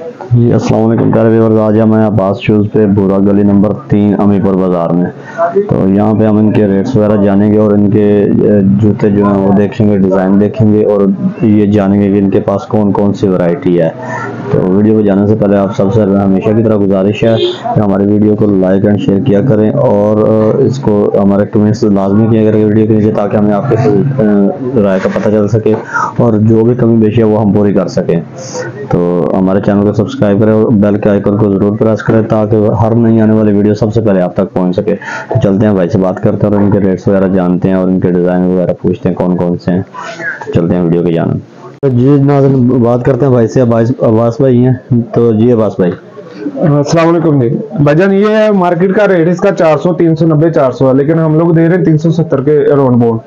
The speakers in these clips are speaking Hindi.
जी अस्सलाम वालेकुम प्यारे व्यूअर्स, आज मैं अब्बास शूज़ पे भूरा गली नंबर 3 अमीपुर बाज़ार में। तो यहाँ पे हम इनके रेट्स वगैरह जानेंगे और इनके जूते जो हैं वो देखेंगे, डिज़ाइन देखेंगे और ये जानेंगे कि इनके पास कौन कौन सी वैरायटी है। तो वीडियो को जाने से पहले आप सबसे हमेशा की तरह गुजारिश है कि हमारी वीडियो को लाइक एंड शेयर किया करें और इसको हमारे कमेंट्स लाजमी किया करें वीडियो के नीचे, ताकि हमें आपके राय का पता चल सके और जो भी कमी पेशी है वो हम पूरी कर सकें। तो हमारे चैनल को सब्सक्राइब करें और बेल के आइकन को जरूर प्रेस करें ताकि हर नई आने वाली वीडियो सबसे पहले आप तक पहुंच सके। तो चलते हैं भाई से बात करते हैं और इनके रेट्स वगैरह जानते हैं और इनके डिज़ाइन वगैरह पूछते हैं कौन कौन से हैं। तो चलते हैं वीडियो के जाने। तो जी नाज़रीन, बात करते हैं भाई से। अब्बास भाई हैं। तो जी अब्बास भाई अस्सलाम वालेकुम जी भाईजान, ये है मार्केट का रेट इसका 400, 390, 400 है, लेकिन हम लोग दे रहे हैं 370 के अराउंड बोर्ड।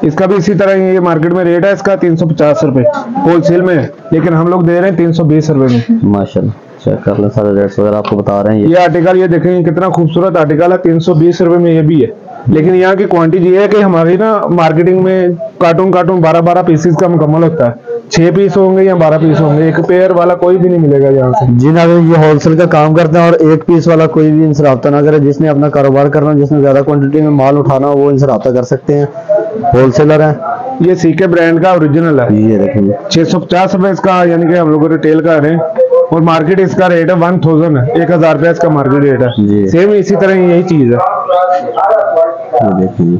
इसका भी इसी तरह ये मार्केट में रेट है इसका 350 रुपए होलसेल में है, लेकिन हम लोग दे रहे हैं 320 रुपए में। माशाल्लाह, चेक कर लें सारे रेट्स वगैरह आपको बता रहे हैं। ये आर्टिकल ये देखें कितना खूबसूरत आर्टिकल है, 320 रुपए में ये भी है। लेकिन यहाँ की क्वांटिटी ये है कि हमारी ना मार्केटिंग में कार्टून 12 पीसेस का मुकम्मल होता है। 6 पीस होंगे या 12 पीस होंगे, एक पेयर वाला कोई भी नहीं मिलेगा यहाँ से। जी ना, ये होलसेल का काम करते हैं और एक पीस वाला कोई भी इनसे रब्ता ना करे। जिसने अपना कारोबार करना, जिसने ज्यादा क्वांटिटी में माल उठाना वो इनसे रब्ता कर सकते हैं। होलसेलर है। ये सीके ब्रांड का ओरिजिनल है। ये देखिए 650 रुपए इसका, यानी कि हम लोग रिटेल का है और मार्केट इसका रेट है 1000 है, 1000 रुपया इसका मार्केट रेट है। सेम इसी तरह यही चीज है। देखिए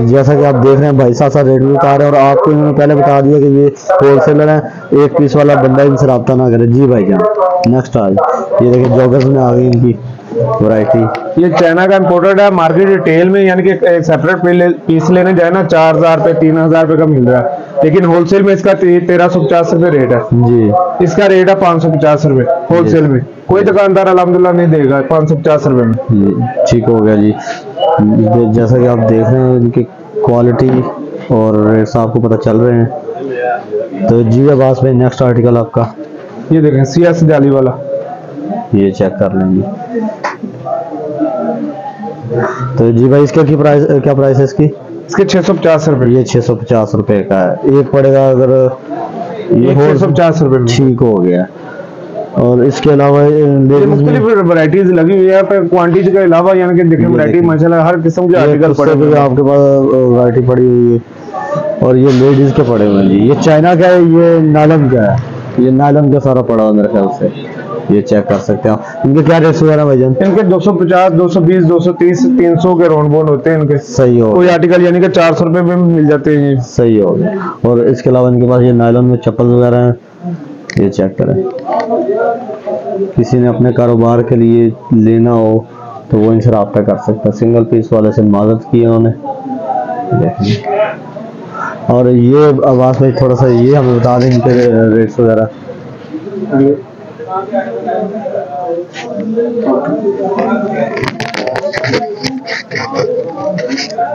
जैसा कि आप देख रहे हैं भाई साथ रेट भी बता रहे हैं और आपको इन्होंने पहले बता दिया कि ये होलसेलर है, एक पीस वाला बंदा इनसे रब्ता ना करे। जी भाई जान नेक्स्ट आज ये देखिए जॉगर्स में आ गई इनकी वैरायटी। ये चाइना का इंपोर्टेड है। मार्केट रिटेल में यानी कि सेपरेट पीस लेने जाए ना 4000 रुपए 3000 रुपए का मिल रहा है, लेकिन होलसेल में इसका 1350 रुपए रेट है। जी इसका रेट है 550 रुपए होलसेल में। कोई दुकानदार अल्हम्दुलिल्लाह नहीं देगा 550 रुपए में। ठीक हो गया जी। जैसा कि आप देख रहे हैं इनकी क्वालिटी और रेट्स आपको पता चल रहे हैं। तो जी अब्बास भाई नेक्स्ट आर्टिकल आपका ये देखें CS जाली वाला, ये चेक कर लेंगे। तो जी भाई इसका क्या प्राइस है इसकी? इसके 650 रुपए। ये 650 रुपए का है। एक पड़ेगा अगर ये 650 रुपए में। ठीक हो गया। और इसके अलावा मुख्तलिफ वैरायटीज लगी हुई है पर क्वांटिटी के अलावा, यानी कि देखिए वैरायटी माशाल्लाह हर किस्म के आर्टिकल पड़े हुए हैं आपके पास। वैरायटी पड़ी हुई है और ये लेडीज के पड़े हुए हैं जी। ये चाइना का है, ये नायलन का है। ये नायलन का सारा पड़ा हुआ मेरे ख्याल से। ये चेक कर सकते हैं आप। इनके क्या रेट्स वगैरह भाईजान? इनके 250, 220, 230, 300 के राउंड बोर्ड होते हैं इनके। सही हो। कोई आर्टिकल यानी कि 400 रुपए में मिल जाते हैं। सही हो गया। और इसके अलावा इनके पास ये नायलॉन में चप्पल वगैरह हैं, ये चेक करें। किसी ने अपने कारोबार के लिए लेना हो तो वो इनसे रब्ता कर सकता है। सिंगल पीस वाले से मदद की उन्होंने, देखिए। और ये अब्बास भाई थोड़ा सा ये हमें बता दें इनके रेट्स वगैरह।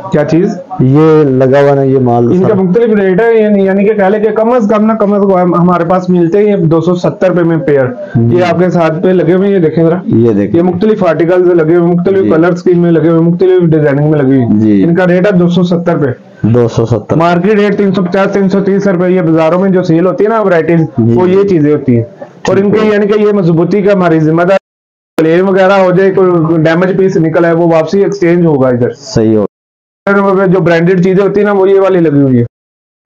क्या चीज ये लगा हुआ ना ये माल? इनका मुख्तलिफ रेट है, यानी कि पहले के कम से कम हमारे पास मिलते हैं 270 रुपए में पेयर। ये आपके साथ पे लगे हुए, ये देखें जरा। ये देखिए मुख्तलिफ आर्टिकल्स लगे हुए, मुख्तलिफ कलर स्कीम में लगे हुए, मुख्तलिफ डिजाइनिंग में लगी हुई। इनका रेट है 270 रुपए। 270 मार्केट रेट 350, 330 रुपए। ये बाजारों में जो सेल होती है ना वैरायटीज, वो ये चीजें होती है। और इनके यानी कि ये मजबूती का हमारी जिम्मेदार, क्लेम वगैरह हो जाए, कोई डैमेज पीस निकला है वो वापसी एक्सचेंज होगा इधर। सही हो। जो ब्रांडेड चीजें होती है ना वो ये वाली लगी हुई है।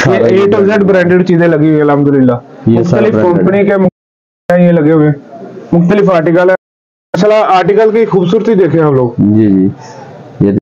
ये A to Z ब्रांडेड चीजें लगी हुई है अल्हम्दुलिल्लाह। मुख्तलिफ कंपनी के ये लगे हुए मुख्तलिफ आर्टिकल है। माशाल्लाह आर्टिकल की खूबसूरती देखें हम लोग। जी जी ये